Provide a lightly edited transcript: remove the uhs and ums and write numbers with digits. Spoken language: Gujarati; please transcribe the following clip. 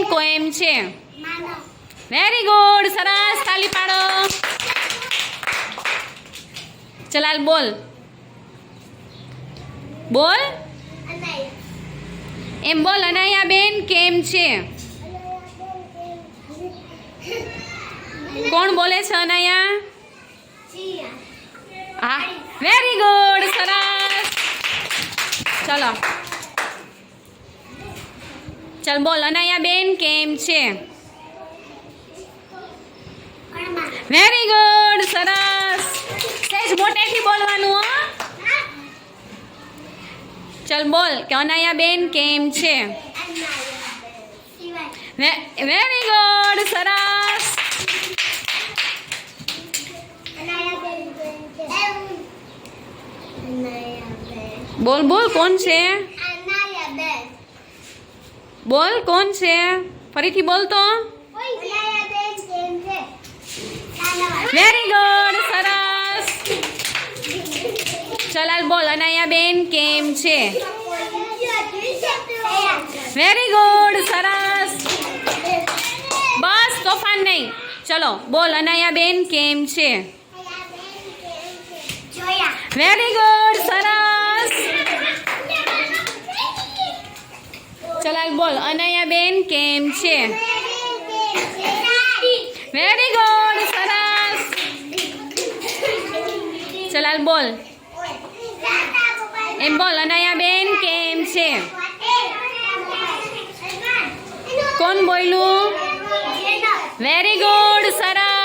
કેમ છે? વેરી ગુડ, સરસ, તાલી પાડો. ચલાલ બોલ બોલ એમ બોલ. અનાયા બેન કેમ છે? કોણ બોલે છે અનાયા? હા, વેરી ગુડ, સરસ. ચલો ચલ બોલ. અનાયા બેન કેમ છે? વેરી ગુડ, સરસ. સહેજ મોટેથી બોલવાનું હો. ચલ બોલ કે અનાયા બેન કેમ છે? વેરી ગુડ, સરસ. બોલ બોલ કોણ છે? બોલ કોણ છે? ફરીથી બોલ તો. વેરી ગુડ, સરસ. ચલાલ બોલ. અનાયા બેન કેમ છે? વેરી ગુડ, સરસ. બસ તોફાન નહીં. ચલો બોલ. અનાયા બેન કેમ છે? વેરી ગુડ, સરસ. ચલાલ બોલ. અનાયા બેન કેમ છે? વેરી ગુડ, સરસ. ચલાલ બોલ. એમ બોલ. અનાયા બેન કેમ છે? કોણ બોલ્યું? વેરી ગુડ, સરસ.